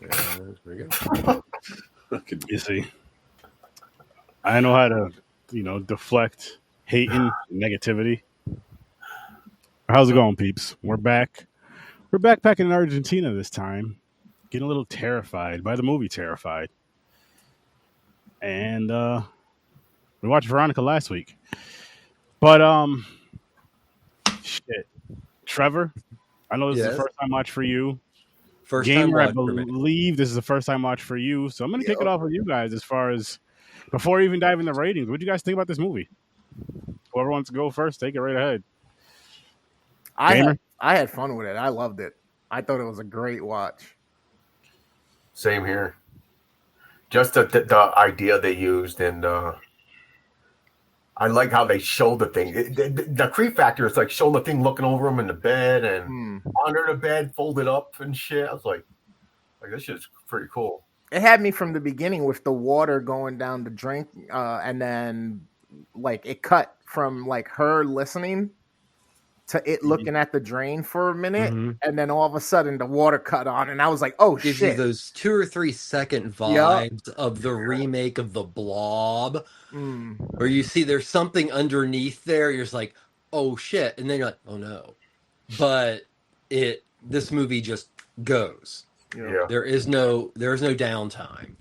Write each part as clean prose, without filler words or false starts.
Yeah, that's pretty good. You see, I know how to, deflect hate and negativity. How's it going, peeps? We're back. We're backpacking in Argentina this time. Getting a little terrified by the movie Terrified. And we watched Veronica last week. But shit. Trevor, I know this is the first time watch for you. First Gamer, time I believe this is the first time watch for you. So I'm gonna kick it off with you guys as far as before we even dive into ratings. What do you guys think about this movie? Whoever wants to go first, take it right ahead. I had fun with it. I loved it. I thought it was a great watch. Same here. Just the idea they used, and I like how they show the thing. The creep factor is like showing the thing looking over him in the bed and under the bed, folded up and shit. I was like this shit's pretty cool. It had me from the beginning with the water going down the drink, and then like it cut from like her listening to it looking at the drain for a minute, and then all of a sudden the water cut on, and I was like, "Oh Gives shit!" you those 2 or 3 second vibes of the remake of The Blob, where you see there's something underneath there. You're just like, "Oh shit," and then you're like, "Oh no," but this movie just goes. Yeah. There is no downtime.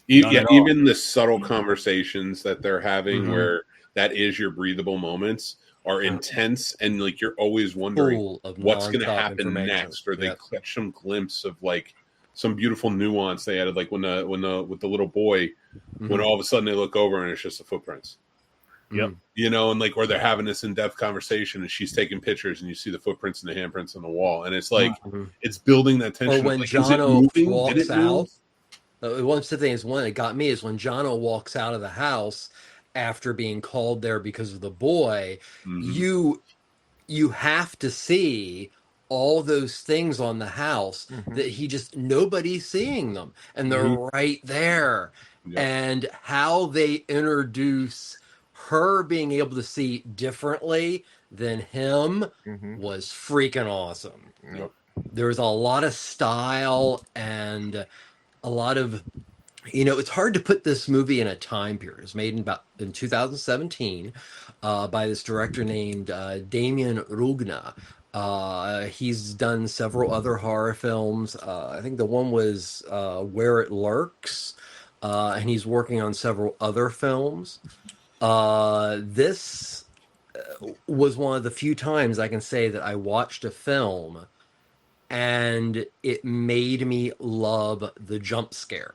Even the subtle conversations that they're having, where that is your breathable moments, are intense, and like you're always wondering what's going to happen next, or they catch some glimpse of like some beautiful nuance they added, like when with the little boy, when all of a sudden they look over and it's just the footprints. Yep. And like where they're having this in-depth conversation, and she's taking pictures, and you see the footprints and the handprints on the wall, and it's like it's building that tension. Or when like, Jono walks out. One thing is one that got me is when Jono walks out of the house after being called there because of the boy. You have to see all those things on the house that nobody's seeing them, and they're right there. And how they introduce her being able to see differently than him was freaking awesome. There's a lot of style and a lot of, it's hard to put this movie in a time period. It was made in 2017 by this director named Damien Rugna. He's done several other horror films. I think the one was Where It Lurks, and he's working on several other films. This was one of the few times I can say that I watched a film and it made me love the jump scare.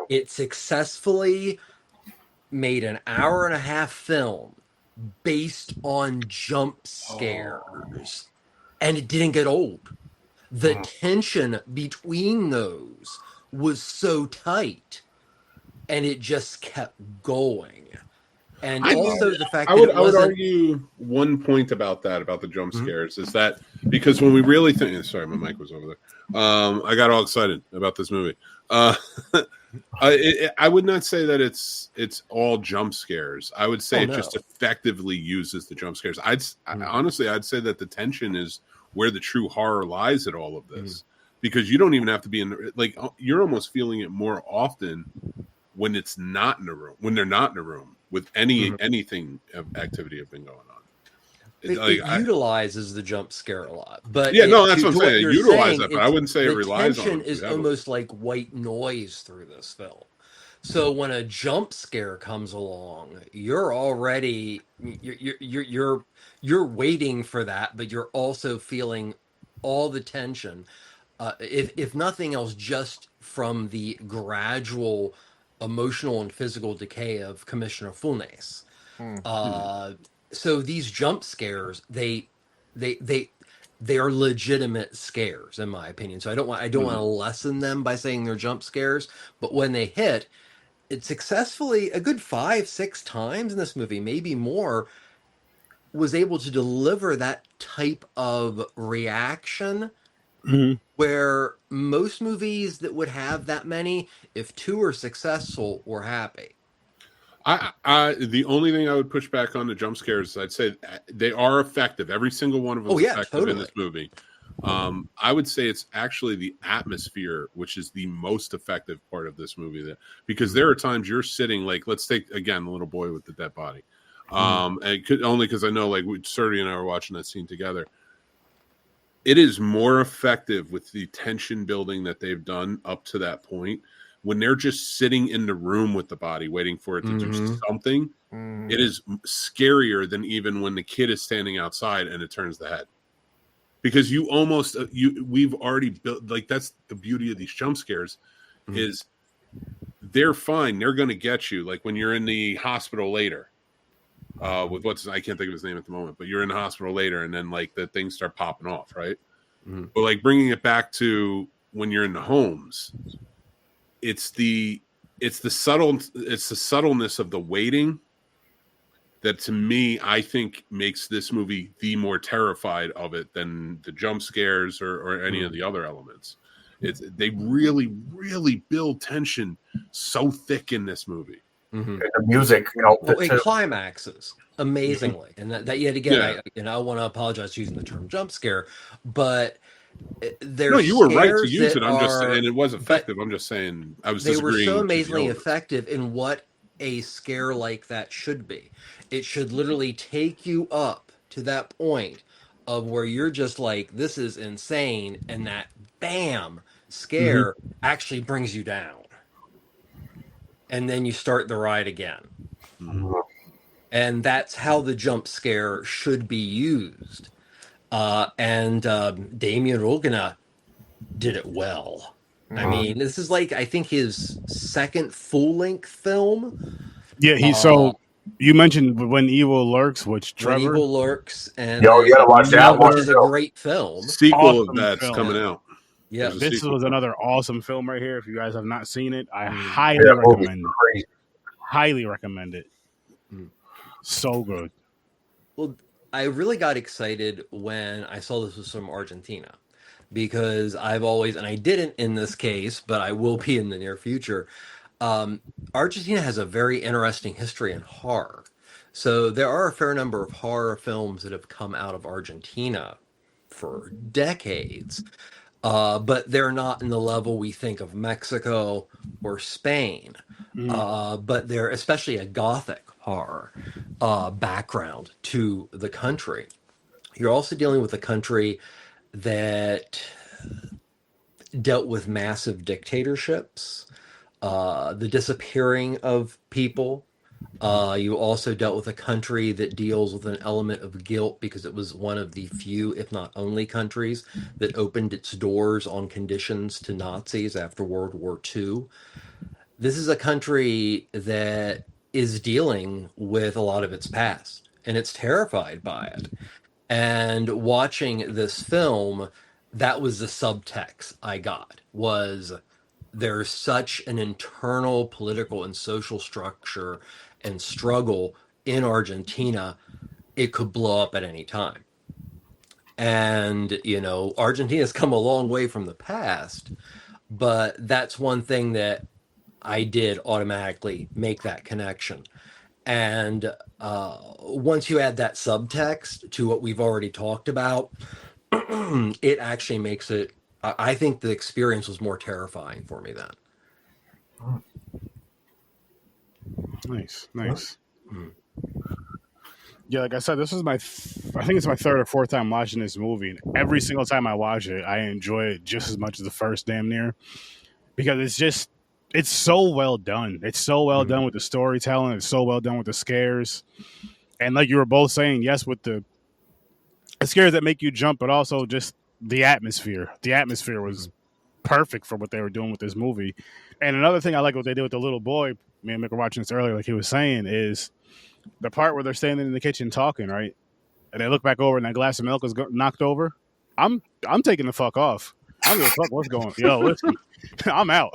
It successfully made an hour-and-a-half film based on jump scares, and it didn't get old. The tension between those was so tight, and it just kept going. And also the fact I would argue one point about the jump scares is that because when we really think, sorry, my mic was over there. I got all excited about this movie. I would not say that it's all jump scares. I would say it just effectively uses the jump scares. Honestly, I'd say that the tension is where the true horror lies at all of this, because you don't even have to be you're almost feeling it more often when it's not in a room, when they're not in a room with anything of activity have been going on. It utilizes the jump scare a lot, but that's what I'm saying. It utilizes that, but I wouldn't say it relies on it. The tension is almost like white noise through this film. So when a jump scare comes along, you're already you're waiting for that, but you're also feeling all the tension. If nothing else, just from the gradual emotional and physical decay of Commissioner Funes. So these jump scares, they are legitimate scares, in my opinion. So I don't want to lessen them by saying they're jump scares, but when they hit, it successfully, a good 5-6 times in this movie, maybe more, was able to deliver that type of reaction. Where most movies that would have that many, if 2 are successful, we're happy. The only thing I would push back on the jump scares, I'd say they are effective. Every single one of them is effective in this movie. I would say it's actually the atmosphere, which is the most effective part of this movie. Because there are times you're sitting, like, let's take again the little boy with the dead body. And it could, only because I know, like, Serty and I were watching that scene together. It is more effective with the tension building that they've done up to that point. When they're just sitting in the room with the body waiting for it to do something, it is scarier than even when the kid is standing outside and it turns the head. Because you almost we've already built, like, that's the beauty of these jump scares is they're fine. They're going to get you. Like when you're in the hospital later with I can't think of his name at the moment, but you're in the hospital later and then like the things start popping off, right? But like bringing it back to when you're in the homes, it's the subtleness of the waiting that, to me, I think makes this movie the more terrified of it than the jump scares or any of the other elements. They really, really build tension so thick in this movie. And the music helped it climaxes amazingly, and that yet again, I want to apologize for using the term jump scare, but you were right to use it. And it was effective. I'm just saying I was disagreeing. They were so amazingly effective in what a scare like that should be. It should literally take you up to that point of where you're just like, this is insane, and that bam scare actually brings you down. And then you start the ride again. And that's how the jump scare should be used. And Damien Rogena did it well. I mean, this is like, I think his second full-length film. Yeah, so you mentioned When Evil Lurks, which Trevor. When Evil Lurks, and you gotta watch that one. Which is a great film. Sequel of that's coming out. Yeah, this was another awesome film right here. If you guys have not seen it, I highly recommend it. Highly recommend it. So good. Well, I really got excited when I saw this was from Argentina, because I've always, and I didn't in this case, but I will be in the near future. Argentina has a very interesting history in horror. So there are a fair number of horror films that have come out of Argentina for decades, but they're not in the level we think of Mexico or Spain. But they're especially a Gothic horror background to the country. You're also dealing with a country that dealt with massive dictatorships, the disappearing of people. You also dealt with a country that deals with an element of guilt because it was one of the few, if not only, countries that opened its doors on conditions to Nazis after World War II. This is a country that is dealing with a lot of its past, and it's terrified by it. And watching this film, that was the subtext I got, was there's such an internal political and social structure and struggle in Argentina, it could blow up at any time. And, Argentina's come a long way from the past, but that's one thing that I did automatically make that connection. And once you add that subtext to what we've already talked about, it actually makes it, I think the experience was more terrifying for me then. Nice. Yeah, like I said, this is I think it's my third or fourth time watching this movie. And every single time I watch it, I enjoy it just as much as the first, damn near. Because it's so well done. It's so well done with the storytelling. It's so well done with the scares. And like you were both saying, yes, with the scares that make you jump, but also just the atmosphere. The atmosphere was perfect for what they were doing with this movie. And another thing I like what they did with the little boy, me and Mick were watching this earlier, like he was saying, is the part where they're standing in the kitchen talking, right? And they look back over and that glass of milk is knocked over. I'm taking the fuck off. I don't give a fuck what's going on. Yo, listen, I'm out.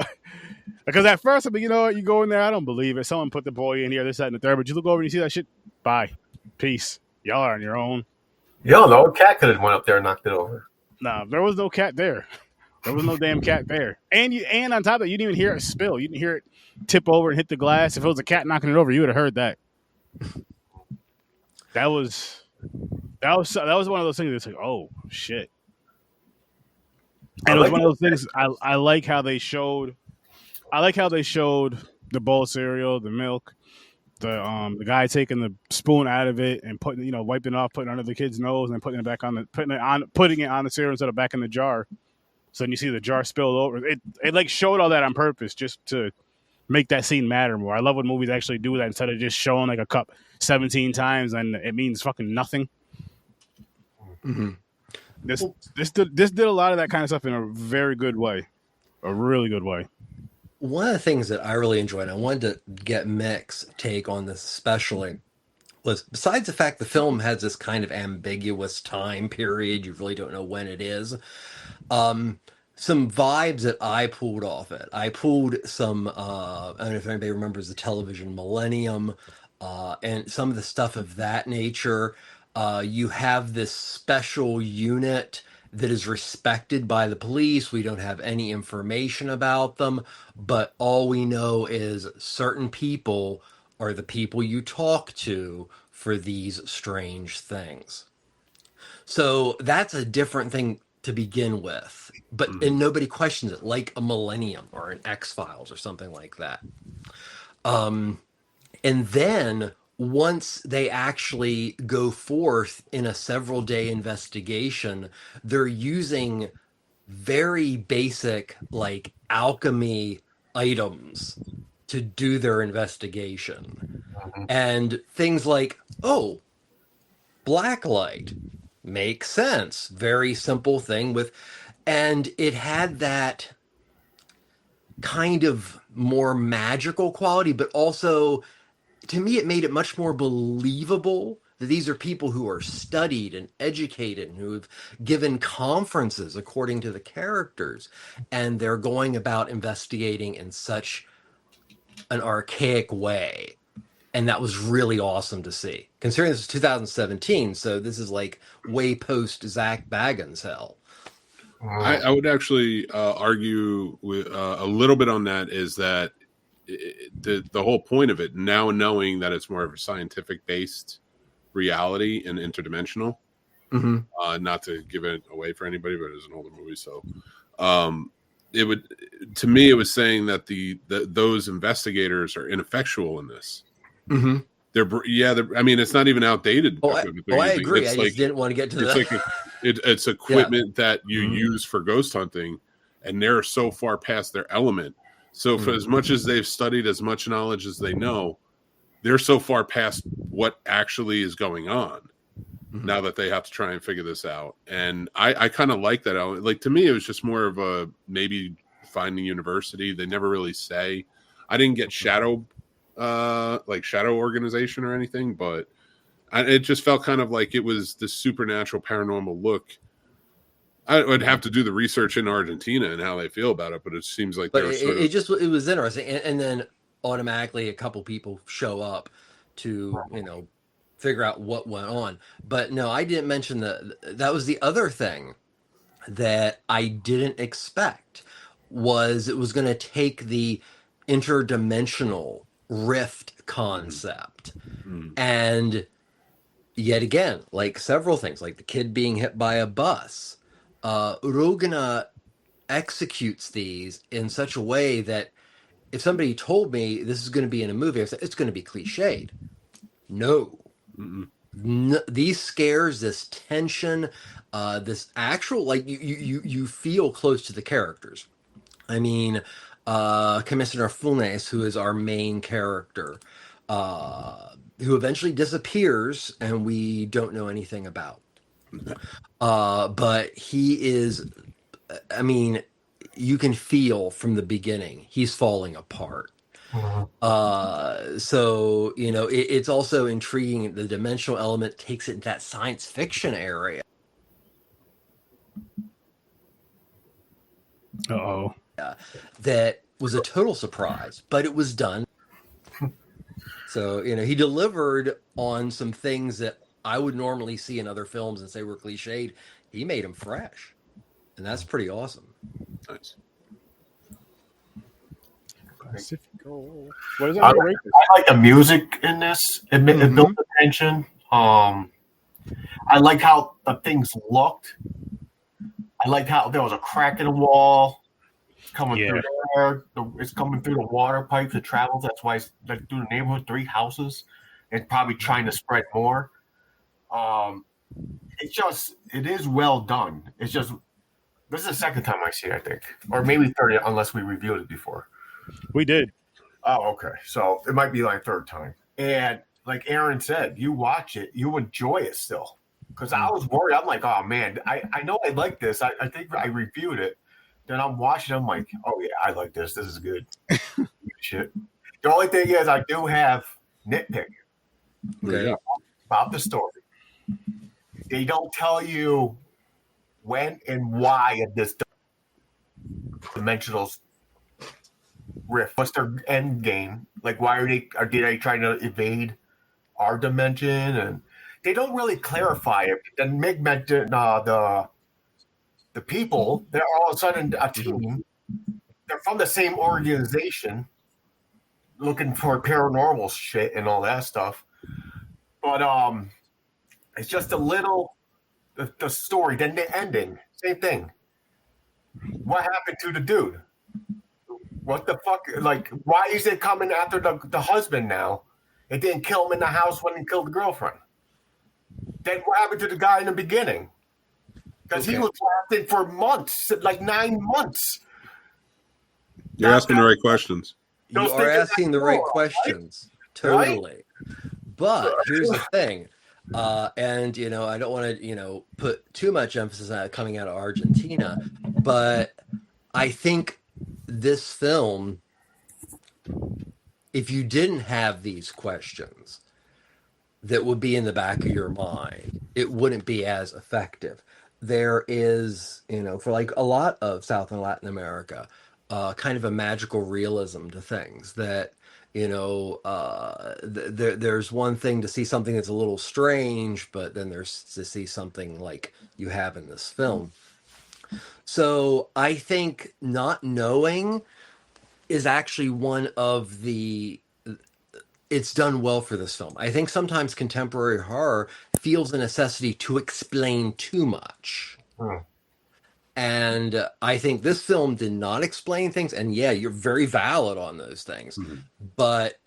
Because at first, I mean, you know what? You go in there, I don't believe it. Someone put the boy in here, this, that, and the third. But you look over and you see that shit. Bye. Peace. Y'all are on your own. Yo, the old cat could have went up there and knocked it over. Nah, there was no cat there. There was no damn cat there. And on top of that, you didn't even hear it spill. You didn't hear it tip over and hit the glass. If it was a cat knocking it over, you would have heard that. That was one of those things that's like, oh, shit. And it was one of those things. I like how they showed. I like how they showed the bowl of cereal, the milk, the guy taking the spoon out of it and putting, wiping it off, putting it under the kid's nose, and putting it back on putting it on the cereal instead of back in the jar. So then you see the jar spilled over. It like showed all that on purpose just to make that scene matter more. I love when movies actually do that instead of just showing like a cup 17 times and it means fucking nothing. Mm-hmm. This did a lot of that kind of stuff in a very good way, a really good way. One of the things that I really enjoyed, and I wanted to get Mick's take on this especially, was besides the fact the film has this kind of ambiguous time period, you really don't know when it is. Some vibes that I pulled off it. I pulled some, I don't know if anybody remembers the television Millennium, and some of the stuff of that nature. You have this special unit that is respected by the police. We don't have any information about them, but all we know is certain people are the people you talk to for these strange things. So that's a different thing to begin with, and nobody questions it, like a Millennium or an X-Files or something like that. And then once they actually go forth in a several day investigation, they're using very basic like alchemy items to do their investigation. And things like, oh, blacklight makes sense. Very simple thing and it had that kind of more magical quality, but also to me, it made it much more believable that these are people who are studied and educated and who have given conferences according to the characters. And they're going about investigating in such an archaic way. And that was really awesome to see. Considering this is 2017, so this is like way post Zach Bagans hell. I would actually argue with a little bit on that is that the whole point of it, now knowing that it's more of a scientific based reality and interdimensional, not to give it away for anybody, but it's an older movie, so it would, to me, it was saying that those investigators are ineffectual in this. I mean, it's not even outdated. I agree. I just didn't want to get to that. It's equipment that you use for ghost hunting, and they're so far past their element. So for as much as they've studied, as much knowledge as they know, they're so far past what actually is going on now that they have to try and figure this out. And I kind of like that element. Like, to me, it was just more of a maybe finding university. They never really say. I didn't get shadow organization or anything, but it just felt kind of like it was the supernatural paranormal look. I would have to do the research in Argentina and how they feel about it, but it seems like it was interesting, and then automatically a couple people show up to figure out what went on. But no, I didn't mention that was the other thing that I didn't expect, was it was going to take the interdimensional rift concept and yet again, like several things, like the kid being hit by a bus, Rogana executes these in such a way that if somebody told me this is going to be in a movie, I said it's going to be cliched. No, these scares, this tension, this actual, like you feel close to the characters. I mean, Commissioner Funes, who is our main character, who eventually disappears and we don't know anything about. But he is, I mean, you can feel from the beginning he's falling apart. So it's also intriguing. The dimensional element takes it into that science fiction area. That was a total surprise, but it was done. So he delivered on some things that I would normally see in other films and say were cliched. He made them fresh, and that's pretty awesome. Nice. What is that? I like the music in this. It built the tension. I like how the things looked. I liked how there was a crack in the wall coming Yeah. through there. It's coming through the water pipes. It travels. That's why it's like through the neighborhood, 3 houses, and probably trying to spread more. It is well done. It's just this is the second time I see it, I think, or maybe third, unless we reviewed it before. We did. Oh, okay. So it might be like third time. And like Aaron said, you watch it, you enjoy it still. Because I was worried. I'm like, oh man, I know I like this. I think I reviewed it. Then I'm watching. I'm like, oh yeah, I like this. This is good. Shit. The only thing is, I do have nitpick about the story. They don't tell you when and why of this dimensional rift. What's their end game? Like, why are they trying to evade our dimension? And they don't really clarify it. Then Mick mentioned the people. They're all of a sudden a team. They're from the same organization, looking for paranormal shit and all that stuff. But it's just a little the story. Then the ending, same thing. What happened to the dude? What the fuck? Like, why is it coming after the husband now? It didn't kill him in the house when he killed the girlfriend. Then what happened to the guy in the beginning? Because he was lasting for months, like 9 months. You're asking the right questions. You are asking the right questions. Right? Totally. Right? But here's the thing. And, I don't want to, put too much emphasis on it coming out of Argentina. But I think this film, if you didn't have these questions that would be in the back of your mind, it wouldn't be as effective. There is, for like a lot of South and Latin America, kind of a magical realism to things that, there's one thing to see something that's a little strange, but then there's to see something like you have in this film. So I think not knowing is actually one of it's done well for this film. I think sometimes contemporary horror feels the necessity to explain too much. And I think this film did not explain things. And yeah, you're very valid on those things, but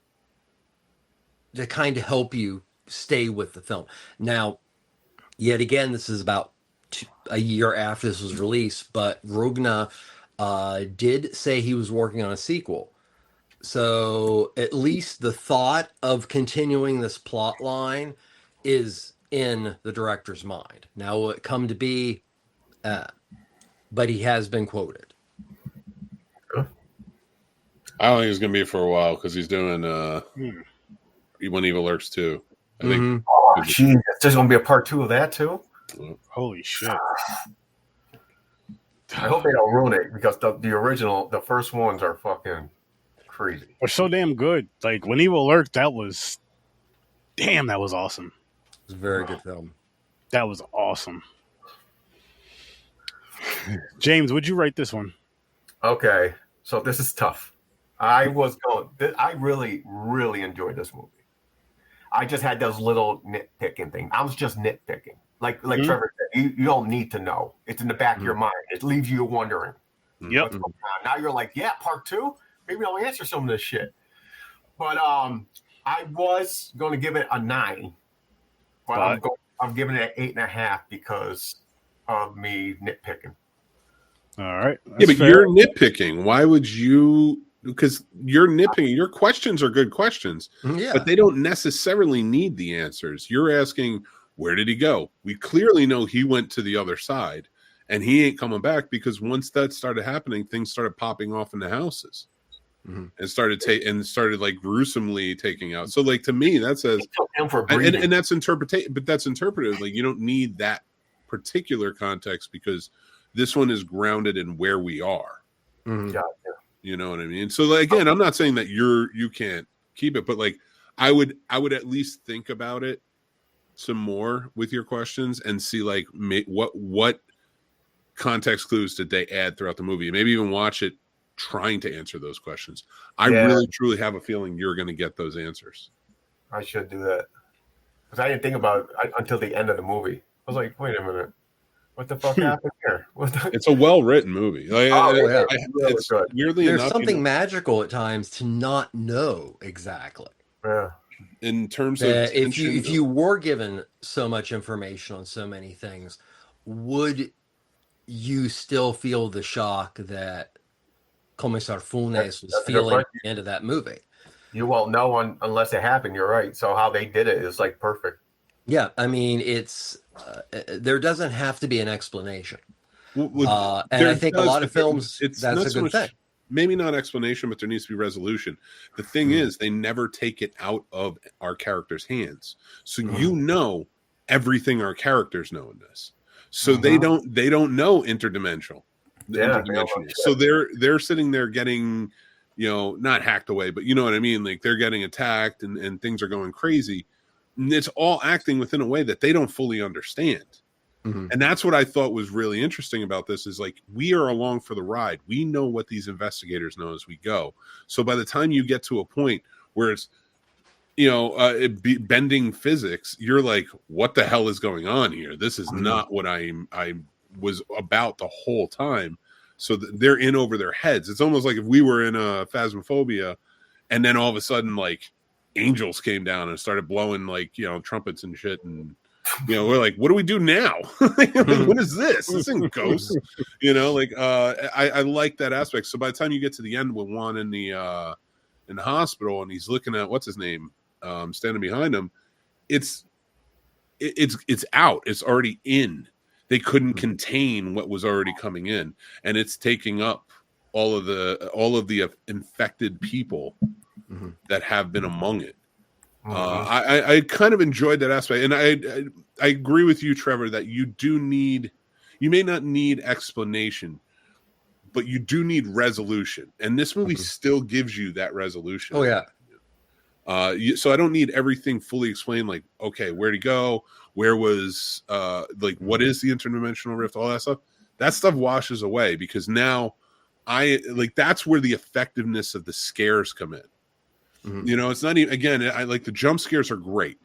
to kind of help you stay with the film. Now, yet again, this is about a year after this was released, but Rugna did say he was working on a sequel. So at least the thought of continuing this plot line is in the director's mind. Now, will it come to be? But he has been quoted. I don't think it's going to be for a while because he's doing When Evil Lurks 2. I think. Oh, geez. There's going to be a part 2 of that, too? Holy shit. I hope they don't ruin it because the original, the first ones are fucking crazy. They're so damn good. Like, When Evil Lurks, that was awesome. It's a very good film. That was awesome. James, would you rate this one? Okay, so this is tough. I really, really enjoyed this movie. I just had those little nitpicking things. I was just nitpicking. Like Trevor said, you don't need to know. It's in the back of your mind. It leaves you wondering. Yep. What's going on. Now you're like, yeah, part 2? Maybe I'll answer some of this shit. But I was going to give it a 9. But I'm giving it an 8.5 because of me nitpicking. All right. Yeah, but you're nitpicking. Why would you? Because you're nitpicking. Your questions are good questions, but they don't necessarily need the answers. You're asking, where did he go? We clearly know he went to the other side, and he ain't coming back because once that started happening, things started popping off in the houses, and started like gruesomely taking out. So, like to me, that says, and that's interpretation, but that's interpretive. Like you don't need that particular context because this one is grounded in where we are. You know what I mean? So like, again, I'm not saying that you can't keep it, but like I would at least think about it some more with your questions and see like what context clues did they add throughout the movie? Maybe even watch it trying to answer those questions. I really truly have a feeling you're going to get those answers. I should do that because I didn't think about it until the end of the movie. I was like, wait a minute. What the fuck happened here? It's a well-written movie. It's good. Weirdly There's enough, something magical at times to not know exactly. Yeah. In terms of if you were given so much information on so many things, would you still feel the shock that Commissar Funes was feeling at the end of that movie? You won't know unless it happened. You're right. So how they did it is like perfect. Yeah, I mean, it's there doesn't have to be an explanation, and I think a lot of films that's a good thing. Maybe not explanation, but there needs to be resolution. The thing is, they never take it out of our characters' hands, so you know everything our characters know in this. So they don't know interdimensional. So they're sitting there getting, not hacked away, but you know what I mean. Like they're getting attacked and things are going crazy. And it's all acting within a way that they don't fully understand. And that's what I thought was really interesting about this is like, we are along for the ride. We know what these investigators know as we go. So by the time you get to a point where it's, bending physics, you're like, what the hell is going on here? This is not what I was about the whole time. So they're in over their heads. It's almost like if we were in a Phasmophobia and then all of a sudden like angels came down and started blowing like, trumpets and shit. And, we're like, what do we do now? What is this? This isn't Ghosts. I like that aspect. So by the time you get to the end with Juan in the hospital and he's looking at, what's his name? Standing behind him, it's out. It's already in. They couldn't contain what was already coming in, and it's taking up all of the infected people that have been among it. I kind of enjoyed that aspect, and I agree with you, Trevor, that you may not need explanation, but you do need resolution, and this movie still gives you that resolution. Oh yeah. So I don't need everything fully explained. Like, okay, where'd he go? Where was what is the interdimensional rift? All that stuff. That stuff washes away because now that's where the effectiveness of the scares come in. It's not even, again, I like the jump scares are great.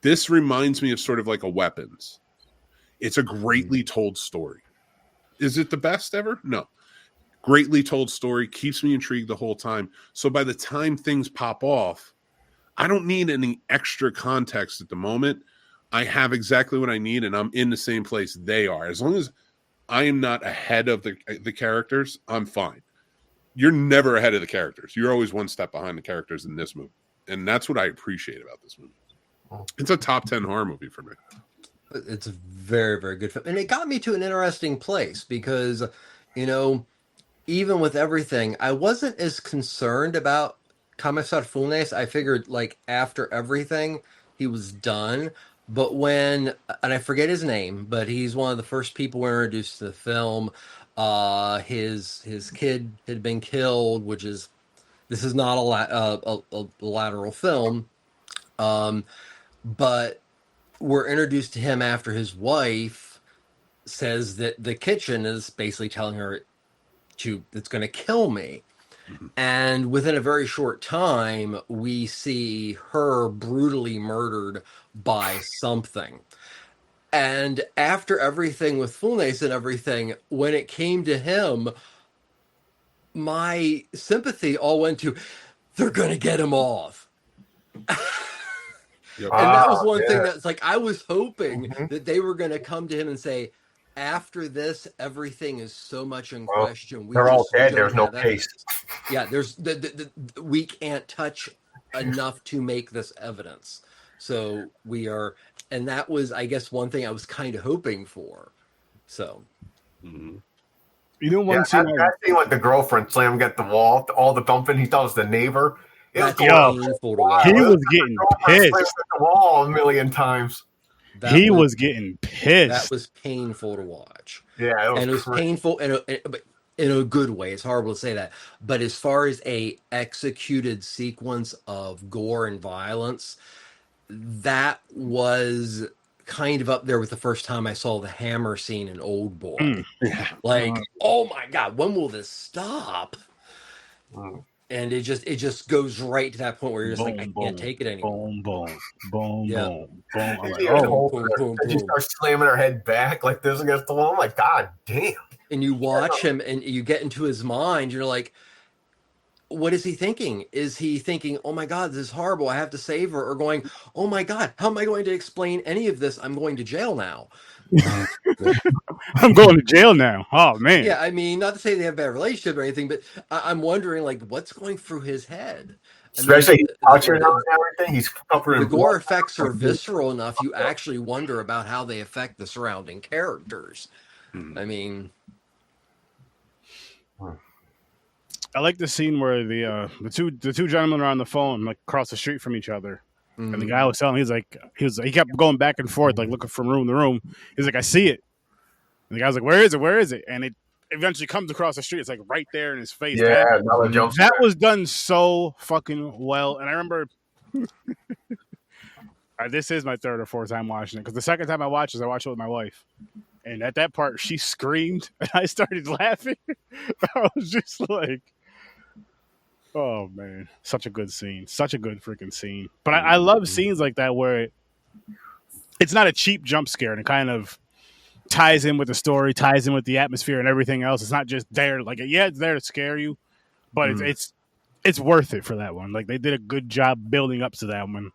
This reminds me of sort of like a Weapons. It's a greatly told story. Is it the best ever? No. Greatly told story, keeps me intrigued the whole time. So by the time things pop off, I don't need any extra context at the moment. I have exactly what I need, and I'm in the same place they are. As long as I am not ahead of the characters, I'm fine. You're never ahead of the characters. You're always one step behind the characters in this movie. And that's what I appreciate about this movie. It's a top 10 horror movie for me. It's a very, very good film. And it got me to an interesting place because, even with everything, I wasn't as concerned about Commissar Funes. I figured, like, after everything, he was done. But and I forget his name, but he's one of the first people we were introduced to the film. His kid had been killed, this is not a lateral film. But we're introduced to him after his wife says that the kitchen is basically telling her it's going to kill me. And within a very short time, we see her brutally murdered by something. And after everything with Funes and everything, when it came to him, my sympathy all went to, they're going to get him off. And that was one thing that's like, I was hoping that they were going to come to him and say, after this, everything is so much in question. They're all dead. There's no case. Yeah, there's we can't touch enough to make this evidence. So we are, and that was, I guess, one thing I was kind of hoping for. So, one scene with the girlfriend slam against the wall, all the bumping. He thought it was the neighbor. He was getting pissed. The wall a million times. He was getting pissed. That was painful to watch. Yeah, it was painful in a good way. It's horrible to say that, but as far as a executed sequence of gore and violence, that was kind of up there with the first time I saw the hammer scene in Old Boy. Like, oh my God, when will this stop? And it just goes right to that point where you're just like, I can't take it anymore. Boom, boom, boom, Yeah. boom, boom. I'm like, Yeah, oh, boom. she starts slamming her head back like this against the wall. I'm like, God damn. And you watch him and you get into his mind. You're like, what is he thinking? Is he thinking, oh my God, this is horrible, I have to save her? Or going, oh my God, how am I going to explain any of this? I'm going to jail now. I'm going to jail now. Oh, man. Yeah, I mean, not to say they have a bad relationship or anything, but I'm wondering, like, what's going through his head? Especially he's touching on everything. He's covered in the blood. gore effects are visceral enough. You actually wonder about how they affect the surrounding characters. I mean, I like the scene where the two gentlemen are on the phone, like across the street from each other, and the guy was telling, he kept going back and forth, like looking from room to room. He's like, I see it. And the guy was like, where is it? Where is it? And it eventually comes across the street. It's like right there in his face. Yeah, that was done so fucking well. And I remember this is my third or fourth time watching it, because the second time I watched it with my wife. And at that part, she screamed, and I started laughing. I was just like, oh, man. Such a good scene. Such a good freaking scene. But I love scenes like that where it's not a cheap jump scare, and it kind of ties in with the story, ties in with the atmosphere and everything else. It's not just there. Like, yeah, it's there to scare you, but it's worth it for that one. Like, they did a good job building up to that one.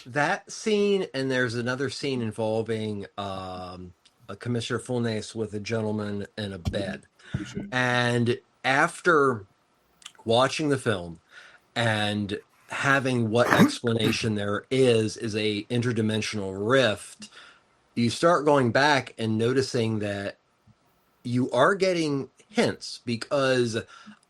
That scene, and there's another scene involving a Commissioner Fullnace with a gentleman in a bed. And after watching the film and having what explanation there is a interdimensional rift, you start going back and noticing that you are getting hints, because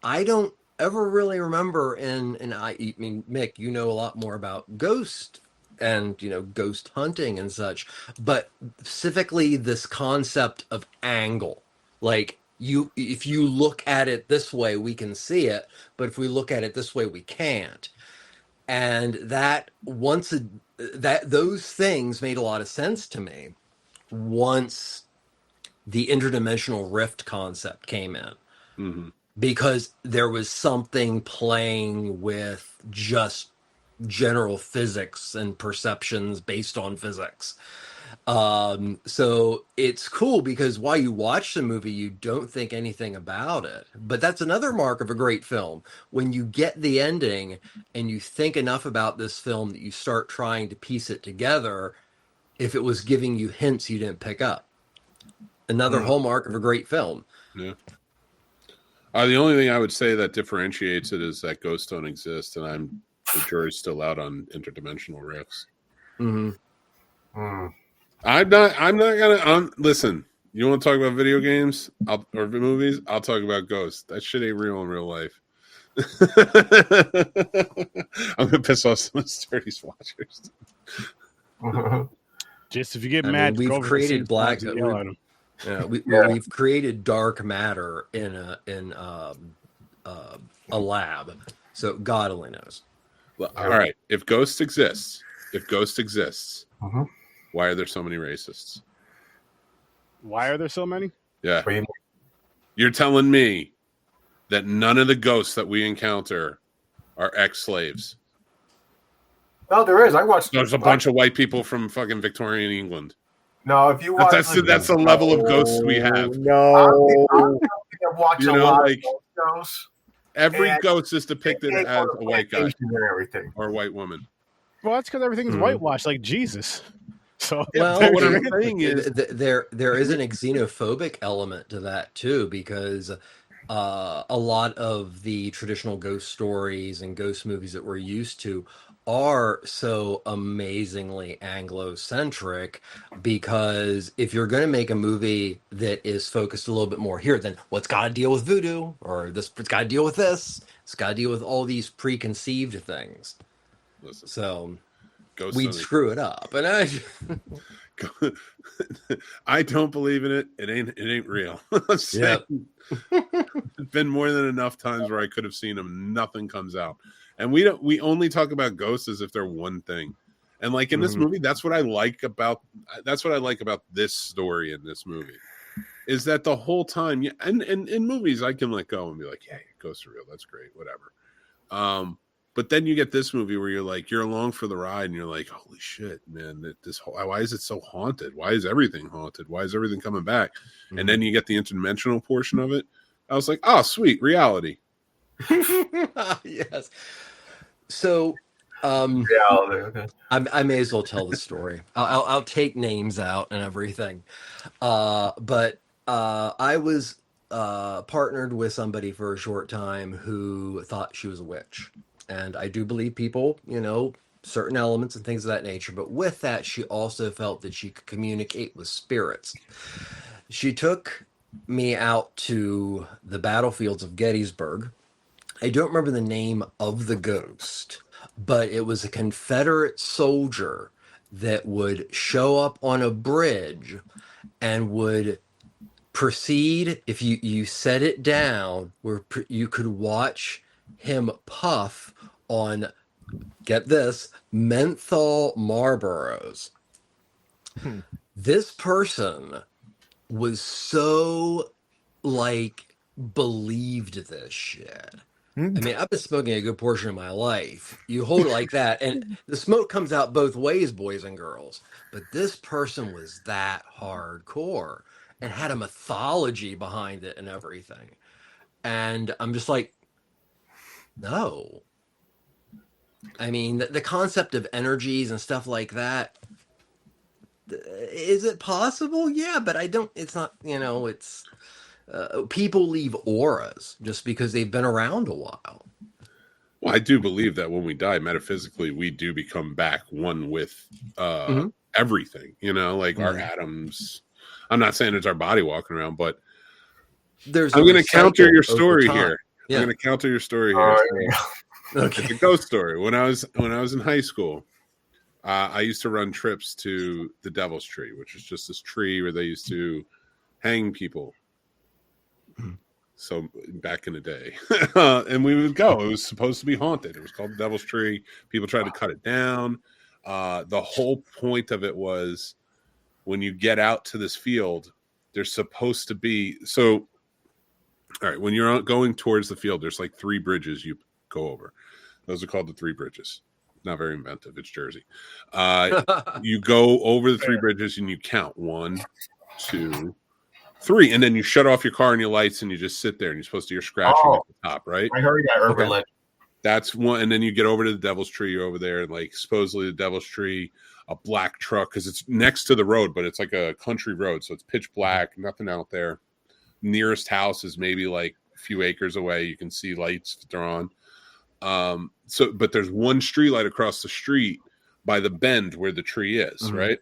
I don't ever really remember and I mean, Mick, you know a lot more about ghost and, you know, ghost hunting and such, but specifically this concept of angle. Like, if you look at it this way, we can see it, but if we look at it this way, we can't. And that those things made a lot of sense to me once the interdimensional rift concept came in, because there was something playing with just general physics and perceptions based on physics. So it's cool, because while you watch the movie, you don't think anything about it. But that's another mark of a great film. When you get the ending and you think enough about this film that you start trying to piece it together, if it was giving you hints you didn't pick up. Another hallmark of a great film. Yeah. The only thing I would say that differentiates it is that ghosts don't exist, and the jury's still out on interdimensional rifts. I'm not gonna listen. You want to talk about video games or movies? I'll talk about ghosts. That shit ain't real in real life. I'm gonna piss off some sturdy watchers. Just if you get mad, we've created black. We've created dark matter in a lab, so God only knows. Well, all right, if ghosts exists, why are there so many racists? Why are there so many? Yeah, you're telling me that none of the ghosts that we encounter are ex-slaves? No, there is. I watched. There's a bunch of white people from fucking Victorian England. No, if you watch, that's the level of ghosts we have. No, I'm watching a lot of ghosts. Every ghost is depicted as a white guy and everything, or a white woman. Well, that's because everything is whitewashed, like Jesus. So, well, what I'm saying is there isn't a xenophobic element to that too, because a lot of the traditional ghost stories and ghost movies that we're used to are so amazingly Anglo-centric, because if you're going to make a movie that is focused a little bit more here, then what's got to deal with voodoo, or this it's got to deal with this, it's got to deal with all these preconceived things. Listen, so ghosts we'd screw it up, and I don't believe in it. It ain't real. Yep. It's been more than enough times where I could have seen them. Nothing comes out. And we only talk about ghosts as if they're one thing. And like in this movie, that's what I like about this story in this movie, is that the whole time, and in movies I can let go and be like, yeah, ghosts are real. That's great. Whatever. But then you get this movie where you're along for the ride, and you're like, holy shit, man! Why is it so haunted? Why is everything haunted? Why is everything coming back? Mm-hmm. And then you get the interdimensional portion of it. I was like, oh, sweet, reality. Yes. So, reality. Okay. I may as well tell the story. I'll take names out and everything. But I was partnered with somebody for a short time who thought she was a witch. And I do believe people, certain elements and things of that nature. But with that, she also felt that she could communicate with spirits. She took me out to the battlefields of Gettysburg. I don't remember the name of the ghost, but it was a Confederate soldier that would show up on a bridge and would proceed, if you set it down, where you could watch him puff on, get this, menthol Marlboros. This person was so, believed this shit. I mean, I've been smoking a good portion of my life. You hold it like that, and the smoke comes out both ways, boys and girls. But this person was that hardcore and had a mythology behind it and everything. And I'm just like, no. I mean, the concept of energies and stuff like that, is it possible? Yeah, but it's not, it's... people leave auras just because they've been around a while. Well, I do believe that when we die, metaphysically, we do become back one with everything, our atoms. I'm not saying it's our body walking around, but I'm going to counter your story here. Yeah. I'm going to counter your story here. Okay. It's a ghost story. When I was in high school, I used to run trips to the Devil's Tree, which is just this tree where they used to hang people. So back in the day, and we would go. It was supposed to be haunted. It was called the Devil's Tree. People tried to cut it down. The whole point of it was when you get out to this field, there's supposed to be all right. When you're going towards the field, there's 3 bridges you go over. Those are called the 3 bridges. Not very inventive. It's Jersey. You go over the 3 bridges and you count 1, 2, 3, and then you shut off your car and your lights and you just sit there and you're supposed to hear scratching at the top, right? I heard that urban legend. That's one, and then you get over to the Devil's Tree. You're over there, and supposedly the Devil's Tree, a black truck, because it's next to the road, but it's like a country road, so it's pitch black, nothing out there. Nearest house is maybe a few acres away. You can see lights if they're on. But there's one street light across the street by the bend where the tree is, right?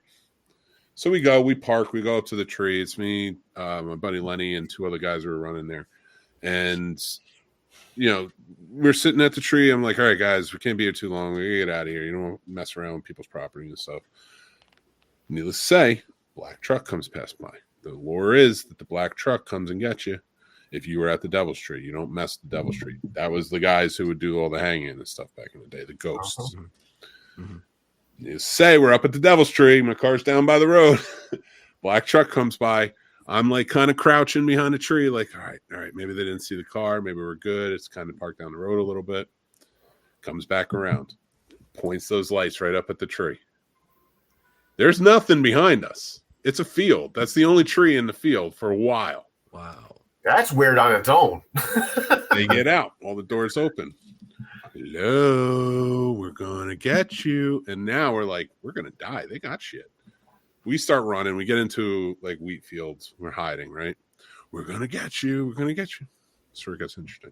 So we park, we go up to the tree. It's me, my buddy Lenny, and 2 other guys who were running there. And, we're sitting at the tree. I'm like, all right, guys, we can't be here too long. We gotta get out of here. You don't mess around with people's property and stuff. Needless to say, black truck comes past by. The lore is that the black truck comes and gets you if you were at the Devil's Tree. You don't mess the Devil's Tree. That was the guys who would do all the hanging and stuff back in the day, the ghosts. You say we're up at the Devil's Tree. My car's down by the road. Black truck comes by. I'm kind of crouching behind a tree. All right. Maybe they didn't see the car. Maybe we're good. It's kind of parked down the road a little bit. Comes back around. Points those lights right up at the tree. There's nothing behind us. It's a field. That's the only tree in the field for a while. Wow. That's weird on its own. They get out. All the doors open. Hello, we're gonna get you. And now we're we're gonna die. They got shit. We start running. We get into wheat fields. We're hiding, right? We're gonna get you. We're gonna get you. That's where it gets interesting.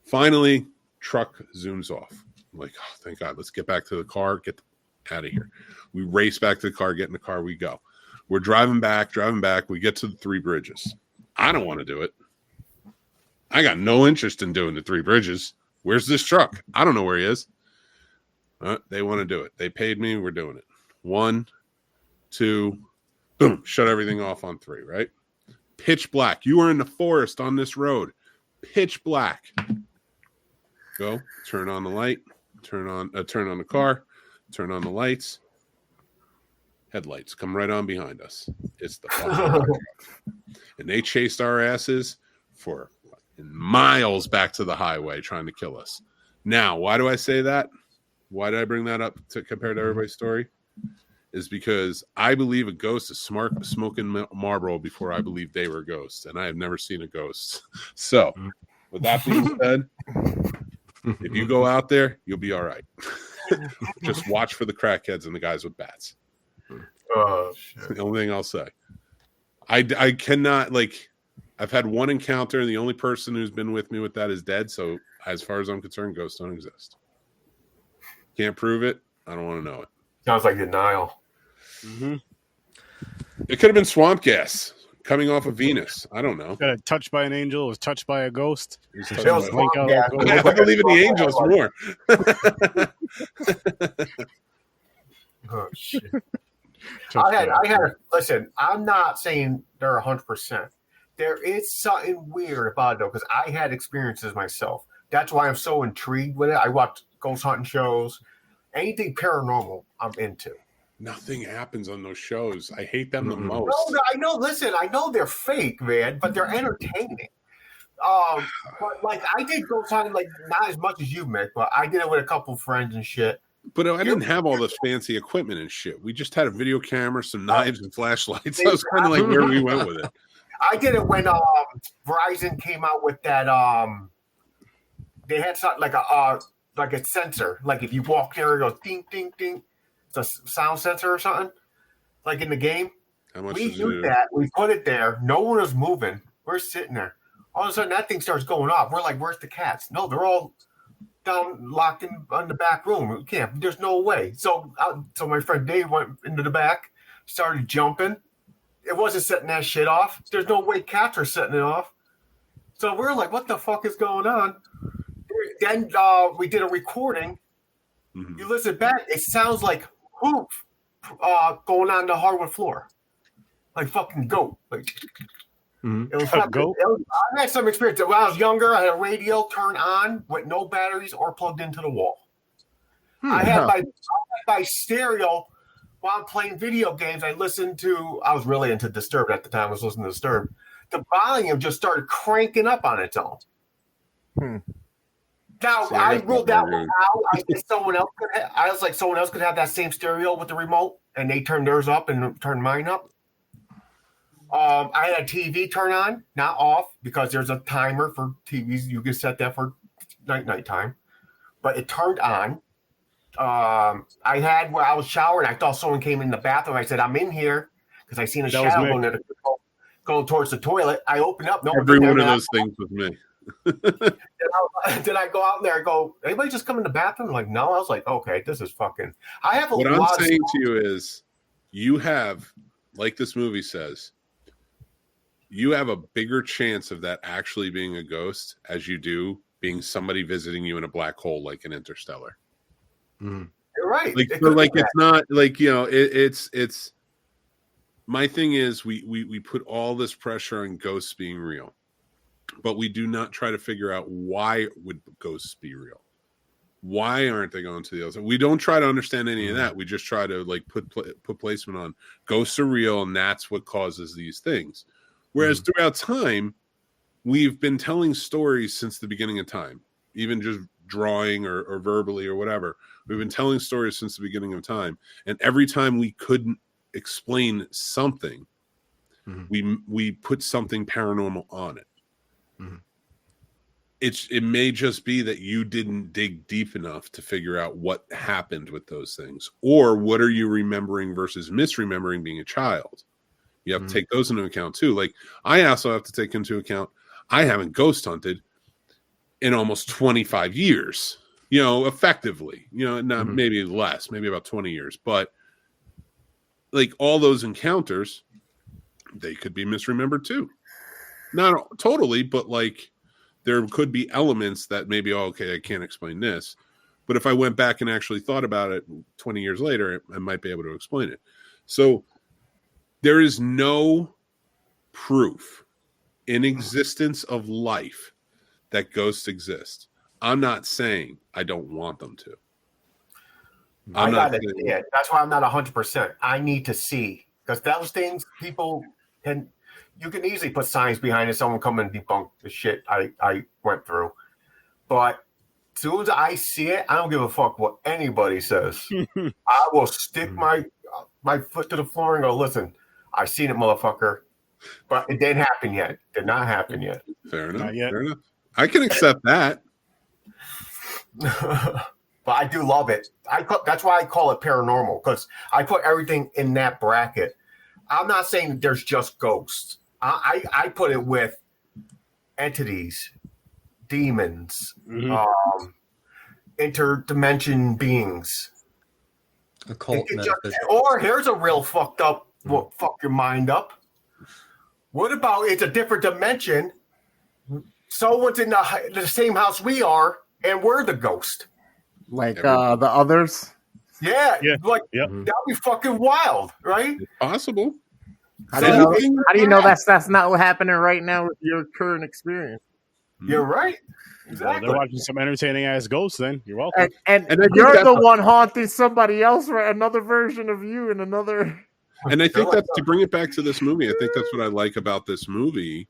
Finally, truck zooms off. I'm like, oh, thank God. Let's get back to the car. Get out of here. We race back to the car. Get in the car. We go. We're driving back. We get to the 3 bridges. I don't want to do it. I got no interest in doing the 3 bridges. Where's this truck? I don't know where he is. They want to do it. They paid me. We're doing it. 1, 2, boom. Shut everything off on 3, right? Pitch black. You are in the forest on this road. Pitch black. Go. Turn on the light. Turn on the car. Turn on the lights. Headlights come right on behind us. It's the fucking truck. And they chased our asses for miles back to the highway trying to kill us. Now, why do I say that? Why did I bring that up to compare to everybody's story? Is because I believe a ghost is smoking Marlboro before I believe they were ghosts, and I have never seen a ghost. So, with that being said, if you go out there, you'll be all right. Just watch for the crackheads and the guys with bats. Oh, shit. The only thing I'll say. I cannot, like, I've had one encounter, and the only person who's been with me with that is dead. So, as far as I'm concerned, ghosts don't exist. Can't prove it. I don't want to know it. Sounds like denial. Mm-hmm. It could have been swamp gas coming off of Venus. I don't know. Got touched by an angel. Was touched by a ghost. It It was swamp gas. I believe in the angels more. Oh, shit. I had. Listen, I'm not saying they're 100%. There is something weird about it, though, because I had experiences myself. That's why I'm so intrigued with it. I watch ghost hunting shows. Anything paranormal, I'm into. Nothing happens on those shows. I hate them the most. No, I know. Listen, I know they're fake, man, but they're entertaining. But like I did ghost hunting, like not as much as you, Mick, but I did it with a couple friends and shit. But I didn't have all this fancy equipment and shit. We just had a video camera, some knives, and flashlights. That was kind of like where we went with it. I did it when Verizon came out with that. They had something like a sensor. Like if you walk there, it goes ding, ding, ding. It's a sound sensor or something. Like in the game. How much We does it used do? that. We put it there. No one was moving. We're sitting there. All of a sudden, that thing starts going off. We're like, "Where's the cats?" No, they're all down, locked in the back room. We can't. There's no way. So my friend Dave went into the back, started jumping. It wasn't setting that shit off. There's no way cats are setting it off. So we're like, "What the fuck is going on?" Then we did a recording. Mm-hmm. You listen back. It sounds like hoof going on the hardwood floor, like fucking goat. Like it was fucking goat. I had some experience. When I was younger, I had a radio turned on with no batteries or plugged into the wall. I had my stereo while I'm playing video games. I was really into Disturbed at the time. I was listening to Disturbed. The volume just started cranking up on its own. Now, I ruled that one out. I said someone else could have that same stereo with the remote, and they turned theirs up and turned mine up. I had a TV turn on, not off, because there's a timer for TVs. You can set that for night time. But it turned on. I was showering. I thought someone came in the bathroom. I said, "I'm in here," because I seen a shadow going towards the toilet. I opened up. No, every one of those things with me. Then I go out there. I go, "Anybody just come in the bathroom?" I'm like, no. I was like, okay, this is fucking. I have a what lot I'm saying to you is, you have, like this movie says, you have a bigger chance of that actually being a ghost as you do being somebody visiting you in a black hole, like an Interstellar. You're right. It's not like, it's. My thing is, we put all this pressure on ghosts being real. But we do not try to figure out why would ghosts be real. Why aren't they going to the other side? We don't try to understand any of that. We just try to like put placement on ghosts are real, and that's what causes these things. Whereas throughout time, we've been telling stories since the beginning of time, even just drawing or verbally or whatever. We've been telling stories since the beginning of time, and every time we couldn't explain something, we put something paranormal on it. It may just be that you didn't dig deep enough to figure out what happened with those things, or what are you remembering versus misremembering being a child. You have to take those into account too. Like I also have to take into account I haven't ghost hunted in almost 25 years, effectively, not maybe less, maybe about 20 years, but like all those encounters, they could be misremembered too. Not totally, but like there could be elements that maybe, okay, I can't explain this. But if I went back and actually thought about it 20 years later, I might be able to explain it. So there is no proof in existence of life that ghosts exist. I'm not saying I don't want them to. I gotta see it. That's why I'm not 100%. I need to see, because those things you can easily put science behind it. Someone come and debunk the shit I went through. But soon as I see it, I don't give a fuck what anybody says. I will stick my foot to the floor and go, listen, I seen it, motherfucker. But it didn't happen yet. Did not happen yet. Fair enough. Not yet. Fair enough. I can accept that. But I do love it. That's why I call it paranormal, because I put everything in that bracket. I'm not saying there's just ghosts. I put it with entities, demons, interdimension beings. Occult metaphysics. Or here's a real fucked up, fuck your mind up. What about it's a different dimension? Someone's in the same house we are, and we're the ghost. Like the others? Yeah. Like, that'd be fucking wild, right? It's possible. How do you know that's not what happening right now with your current experience? You're right. Exactly. Exactly. They're watching some entertaining ass ghosts. Then you're welcome. And you're the one haunting somebody else, right? Another version of you in another. And I think that to bring it back to this movie, I think that's what I like about this movie.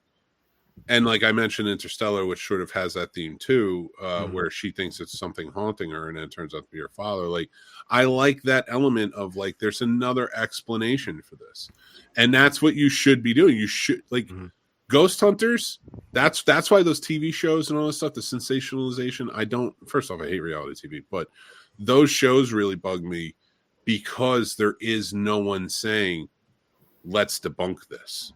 And like I mentioned, Interstellar, which sort of has that theme too, where she thinks it's something haunting her, and it turns out to be her father. Like, I like that element of like, there's another explanation for this, and that's what you should be doing. You should like ghost hunters. That's why those TV shows and all this stuff, the sensationalization. First off, I hate reality TV, but those shows really bug me because there is no one saying, "Let's debunk this."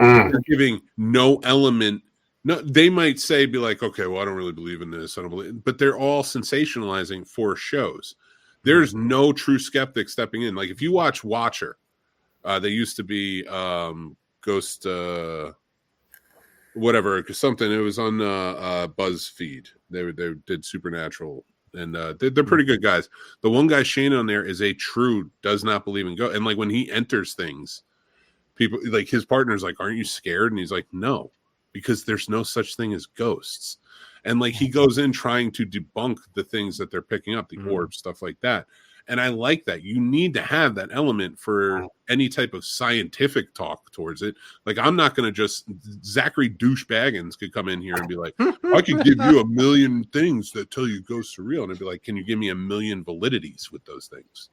They're giving no element. No, they might say, be like, okay, well, I don't really believe in this. I don't believe, but they're all sensationalizing for shows. There's no true skeptic stepping in. Like if you watch Watcher, they used to be Ghost, whatever, something. It was on BuzzFeed. They did Supernatural, and they're pretty good guys. The one guy Shane on there is a true does not believe in ghosts, and like when he enters things. People like his partner's like, aren't you scared? And he's like, no, because there's no such thing as ghosts. And like he goes in trying to debunk the things that they're picking up, the orbs, stuff like that. And I like that. You need to have that element for any type of scientific talk towards it. Like I'm not going to just Zachary Douche Baggins could come in here and be like, I could give you 1 million things that tell you ghosts are real. And I'd be like, can you give me 1 million validities with those things?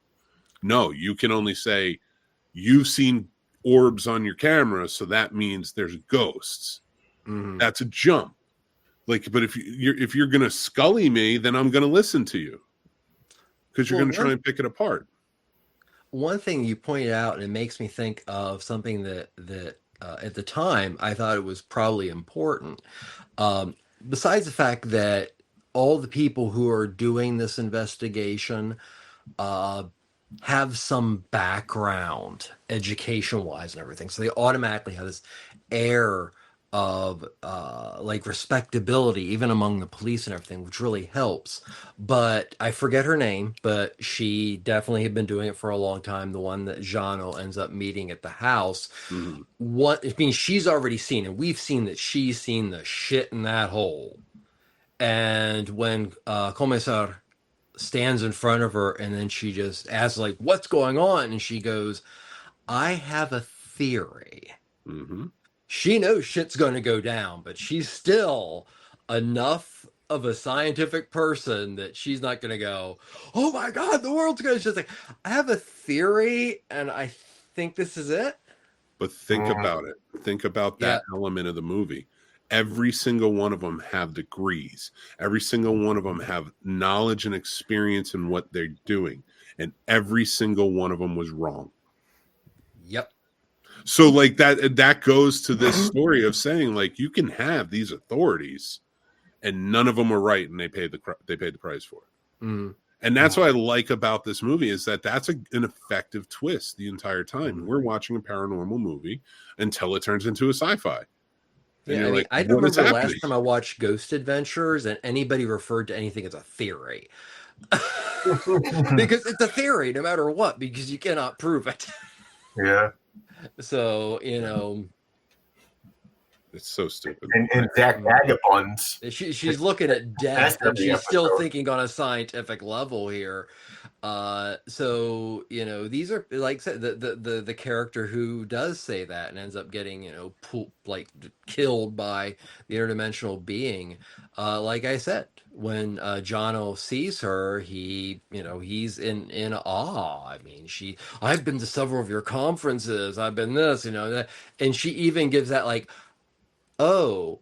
No, you can only say you've seen orbs on your camera, so that means there's ghosts. That's a jump. Like, but if you're gonna Scully me, then I'm gonna listen to you because you're gonna try and pick it apart. One thing you pointed out, and it makes me think of something that at the time I thought it was probably important. Besides the fact that all the people who are doing this investigation have some background education wise and everything, so they automatically have this air of like respectability even among the police and everything, which really helps. But I forget her name, but she definitely had been doing it for a long time, the one that Jano ends up meeting at the house. What I mean, she's already seen, and we've seen that she's seen the shit in that hole. And when Commissar stands in front of her, and then she just asks like, what's going on? And she goes, I have a theory. She knows shit's going to go down, but she's still enough of a scientific person that she's not going to go, oh my God, the world's going to. She's like, I have a theory, and I think this is it. But think about it. Think about that element of the movie. Every single one of them have degrees. Every single one of them have knowledge and experience in what they're doing. And every single one of them was wrong. Yep. So like that goes to this story of saying like you can have these authorities and none of them are right, and they paid the price for it. And that's what I like about this movie is that that's an effective twist the entire time. We're watching a paranormal movie until it turns into a sfi. Yeah, I mean, I don't remember the last time I watched Ghost Adventures and anybody referred to anything as a theory. Because it's a theory no matter what, because you cannot prove it. Yeah. So, you know. It's so stupid. And Zach Vagabonds. She's looking at death, and she's still thinking on a scientific level here. So, you know, these are, like I said, the character who does say that and ends up getting, you know, killed by the interdimensional being. Like I said, when Jono sees her, he's in awe. I mean, I've been to several of your conferences. I've been this, that, and she even gives that like, oh,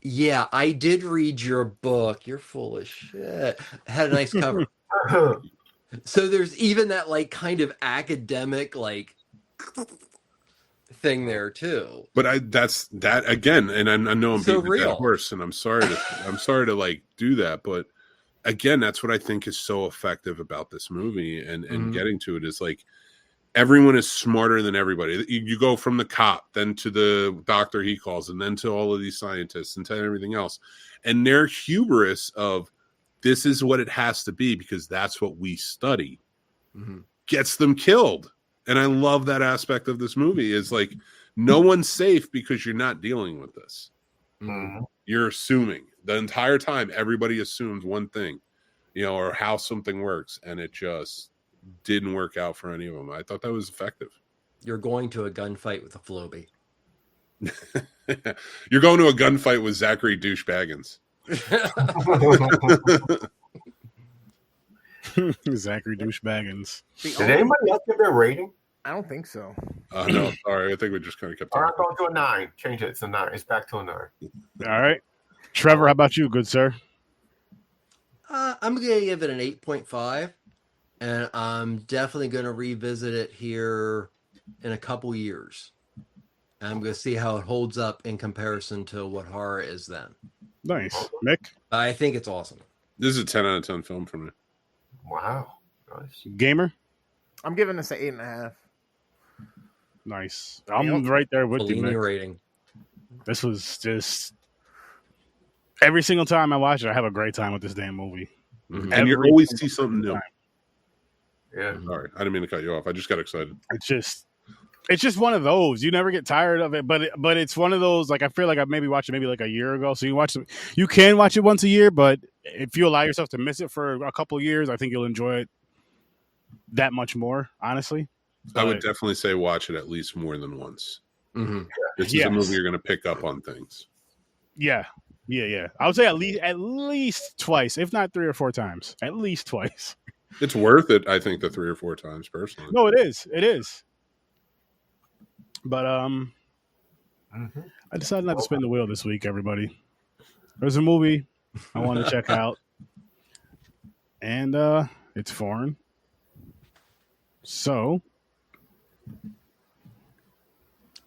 yeah, I did read your book. You're full of shit. Had a nice cover. So there's even that like kind of academic like thing there too. But that's that again, and I know I'm So beating that real. horse, and I'm sorry to like do that, but again, that's what I think is so effective about this movie and getting to it is like everyone is smarter than everybody. You go from the cop, then to the doctor he calls, and then to all of these scientists and to everything else, and their hubris of this is what it has to be because that's what we study gets them killed. And I love that aspect of this movie is like no one's safe because you're not dealing with this. You're assuming the entire time. Everybody assumes one thing, or how something works. And it just didn't work out for any of them. I thought that was effective. You're going to a gunfight with a Floby. You're going to a gunfight with Zachary Douchebaggins. Zachary Douchebaggins. Did anybody else give their rating? I don't think so. No, sorry. I think we just kind of kept All talking. right, go to a 9. Change it. It's a 9. It's back to a 9. All right. Trevor, how about you, good sir? I'm going to give it an 8.5. And I'm definitely going to revisit it here in a couple years. And I'm going to see how it holds up in comparison to what horror is then. Nice. Mick? I think it's awesome. This is a 10 out of 10 film for me. Wow. Nice. Gamer? I'm giving this an 8.5. Nice. I'm right there with you, Mick. Rating. This was just every single time I watch it, I have a great time with this damn movie. And you always see something new. Yeah. Sorry, I didn't mean to cut you off. I just got excited. It's just one of those. You never get tired of it, but it's one of those. Like I feel like I maybe watched it maybe like a year ago. So you can watch it once a year, but if you allow yourself to miss it for a couple of years, I think you'll enjoy it that much more. Honestly, I would definitely say watch it at least more than once. This is Yes. a movie you're going to pick up on things. Yeah. I would say at least twice, if not 3 or 4 times. At least twice. It's worth it, I think, the 3 or 4 times personally. No, it is. It is. But I decided not to spin the wheel this week, everybody. There's a movie I want to check out. And it's foreign. So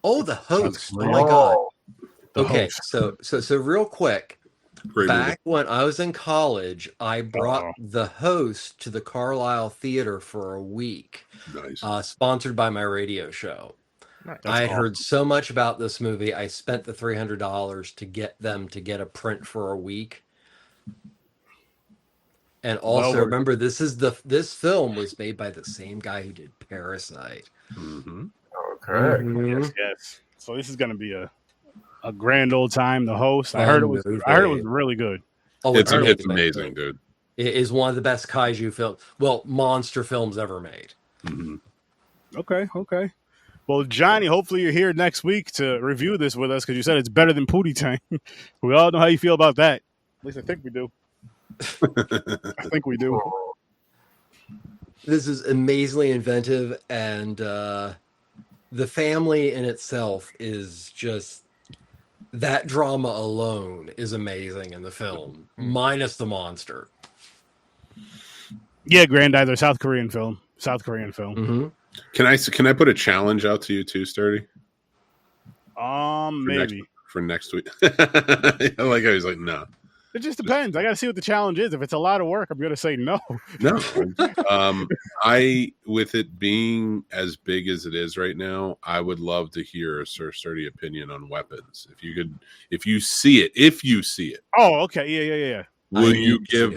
The Host. Oh my god. Okay, Host. so real quick. Great Back when I was in college, I brought The Host to the Carlisle Theater for a week. Nice. Sponsored by my radio show. I had heard so much about this movie. I spent the $300 to get them to get a print for a week. And also remember, this film was made by the same guy who did Parasite. Okay. Yes. So this is going to be a grand old time. The Host. I heard it was really good. Oh, it's amazing, dude. It is one of the best kaiju films, monster films ever made. Okay. Well, Johnny, hopefully you're here next week to review this with us because you said it's better than Pootie Tang. We all know how you feel about that. At least I think we do. This is amazingly inventive, and the family in itself is just... That drama alone is amazing in the film, minus the monster. Yeah, Granddad's South Korean film. Can I put a challenge out to you too, Sturdy? Maybe for next week. I like how he's like, no. It just depends. I got to see what the challenge is. If it's a lot of work, I'm going to say no. No. With it being as big as it is right now, I would love to hear a Sir Sturdy opinion on weapons. If you see it. Oh, okay. Yeah. Will you give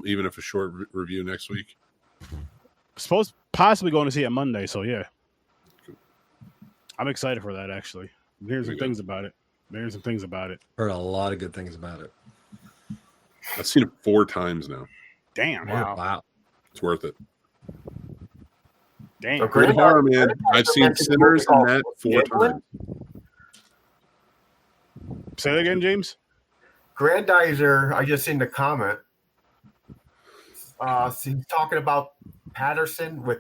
even if a short review next week? Supposed possibly going to see it Monday, so yeah. I'm excited for that actually. Here's some things about it. Heard a lot of good things about it. I've seen it 4 times now. Damn. Wow. It's worth it. Damn. Great horror, man. I've seen Sinners and that 4 times. Say that again, James. Grandizer, I just seen the comment. He's talking about Patterson with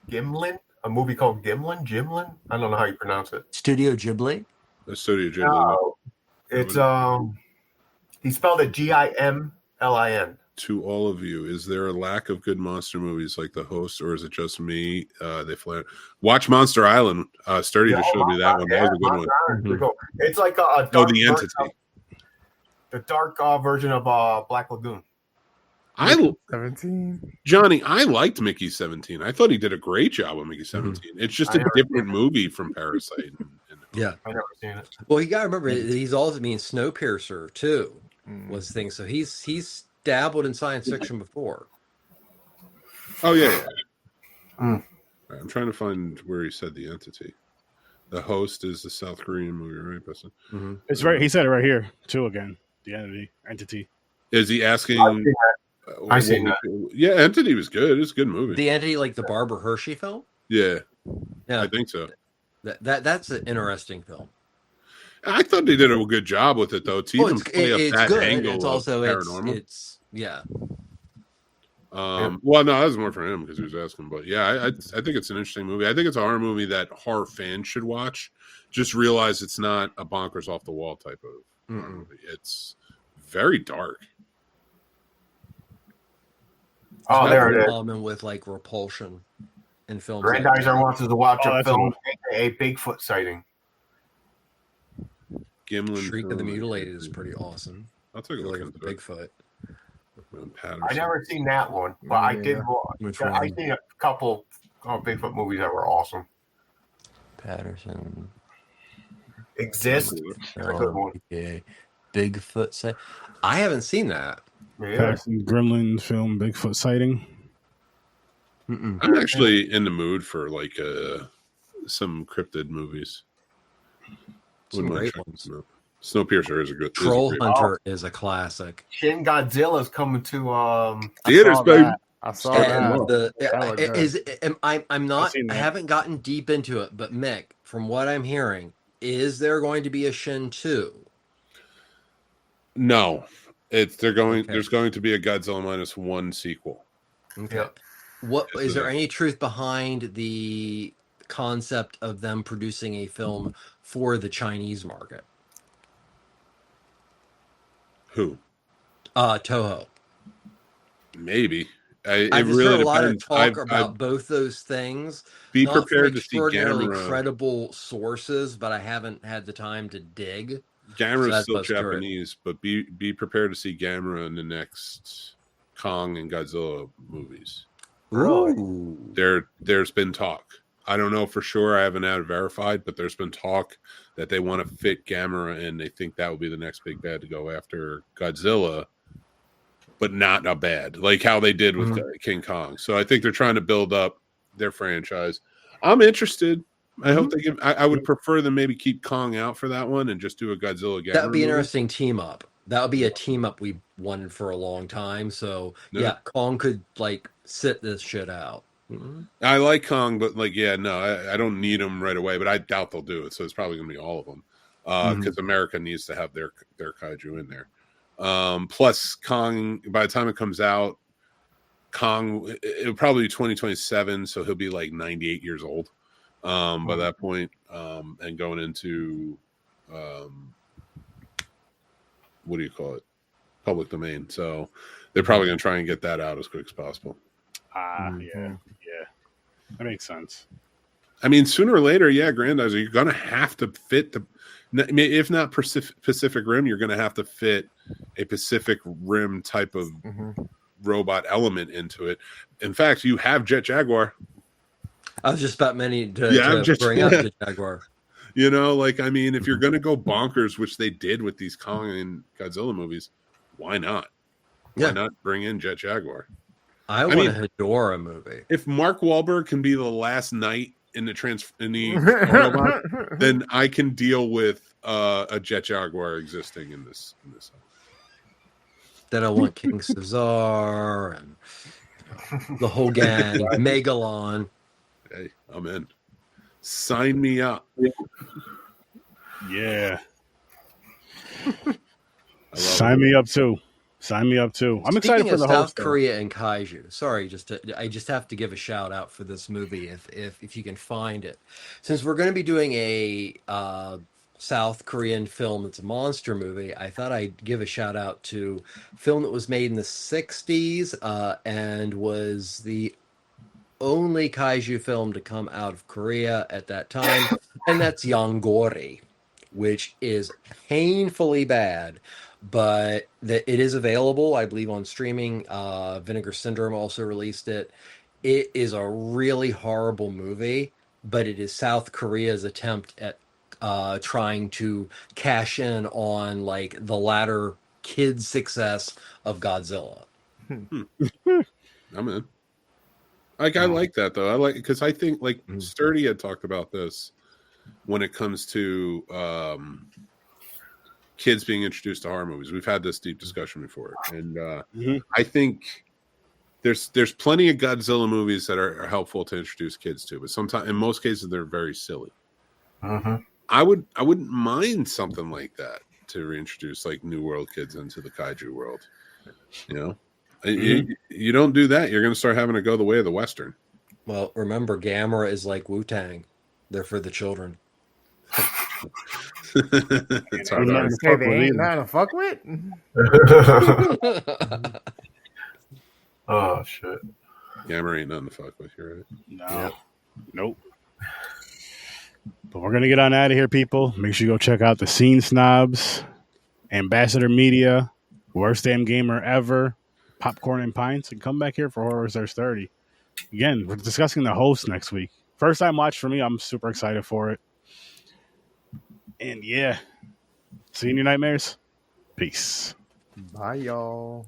Gimlin, a movie called Gimlin. I don't know how you pronounce it. Studio Ghibli. The Studio Ghibli. No, it's he spelled it Gimlin. To all of you, is there a lack of good monster movies like The Host, or is it just me? Watch Monster Island. Sturdy just showed me that one. That was a good one. Mm-hmm. It's like a dark The Entity. The dark version of Black Lagoon. 17. Johnny, I liked Mickey 17. I thought he did a great job on Mickey 17. Mm-hmm. It's just a different movie from Parasite. Yeah, I never seen it. Well, you got to remember he's also Snowpiercer too was the thing. So he's dabbled in science fiction before. Oh yeah. I'm trying to find where he said The Entity. The Host is the South Korean movie, right? Mm-hmm. It's right. He said it right here too. Again, the Entity. Is he asking? I seen that. Yeah, Entity was good. It was a good movie. The Entity, like the Barbara Hershey film. Yeah, I think so. That's an interesting film. I thought they did a good job with it, though. To even play up that good. angle it's also paranormal. It's yeah. Well, no, that was more for him because he was asking. But yeah, I think it's an interesting movie. I think it's a horror movie that horror fans should watch. Just realize it's not a bonkers off the wall type of horror movie. It's very dark. Oh, there it is. Common with like repulsion in films. Grandizer wants us to watch a film, a Bigfoot sighting. Gimlin Shriek of the Mutilated is pretty awesome. I'll take a look at Bigfoot. I never seen that one, but I did. I seen a couple of Bigfoot movies that were awesome. Patterson Exist. That's a good one. Yeah. Bigfoot sight. I haven't seen that. Yeah. Patterson Gremlin film Bigfoot sighting. I'm actually in the mood for like some cryptid movies. Some great ones. Snowpiercer is a good. Troll Hunter is a classic. Shin Godzilla's coming to theaters, baby. I saw that. I haven't gotten deep into it, but Mick, from what I'm hearing, is there going to be a Shin 2? No. There's going to be a Godzilla -1 sequel. Okay. Yep. Is there any truth behind the concept of them producing a film for the Chinese market? Who? Toho. Maybe. I've just heard a lot of talk about both those things. Be prepared to see extraordinarily credible sources, but I haven't had the time to dig. Gamera is still Japanese, but be prepared to see Gamera in the next Kong and Godzilla movies. Ooh. There's been talk. I don't know for sure. I haven't had it verified, but there's been talk that they want to fit Gamera in. They think that will be the next big bad to go after Godzilla, but not a bad, like how they did with King Kong. So I think they're trying to build up their franchise. I'm interested. I hope they give. I would prefer them maybe keep Kong out for that one and just do a Godzilla. Gamera that would be an movie. interesting team up. That would be a team up we wanted for a long time. So yeah, Kong could like sit this shit out. Mm-hmm. I like Kong, but like, I don't need them right away. But I doubt they'll do it. So it's probably going to be all of them because America needs to have their kaiju in there. Plus, Kong, by the time it comes out, Kong, it'll probably be 2027, so he'll be like 98 years old by that point, and going into what do you call it? Public domain. So they're probably going to try and get that out as quick as possible. Yeah, that makes sense. I mean, sooner or later, Grandizer, you're going to have to fit if not Pacific Rim, you're going to have to fit a Pacific Rim type of robot element into it. In fact, you have Jet Jaguar. I was just about to bring up Jet Jaguar. You know, like, I mean, if you're going to go bonkers, which they did with these Kong and Godzilla movies, why not? Why not bring in Jet Jaguar? I want a Hedorah movie. If Mark Wahlberg can be the last knight in the robot, then I can deal with a Jet Jaguar existing in this. Then I want King Caesar and the whole gang, Megalon. Hey, I'm in. Sign me up. Yeah. Sign me up too. Sign me up too. I'm excited for the South host. Korea and kaiju. Sorry, I just have to give a shout out for this movie if you can find it. Since we're going to be doing a South Korean film that's a monster movie, I thought I'd give a shout out to a film that was made in the 60s and was the only kaiju film to come out of Korea at that time, and that's Yonggori, which is painfully bad, but it is available, I believe, on streaming. Vinegar Syndrome also released it. It is a really horrible movie, but it is South Korea's attempt at trying to cash in on like the latter kids' success of Godzilla. I'm in. Like I like that though. I like because I think like Sturdy had talked about this when it comes to kids being introduced to horror movies. We've had this deep discussion before, and I think there's plenty of Godzilla movies that are helpful to introduce kids to, but sometimes in most cases they're very silly. I wouldn't mind something like that to reintroduce like New World kids into the kaiju world. You know. You don't do that, you're going to start having to go the way of the Western. Well, remember, Gamera is like Wu-Tang. They're for the children. It's hard to say they ain't nothing to fuck with. Oh, shit. Gamera ain't nothing to fuck with, you're right. No. Nope. But we're going to get on out of here, people. Make sure you go check out the Scene Snobs, Ambassador Media, Worst Damn Gamer Ever, Popcorn and Pints, and come back here for Horror Search 30. Again, we're discussing the host next week. First time watch for me. I'm super excited for it. And yeah, see you in your nightmares. Peace. Bye, y'all.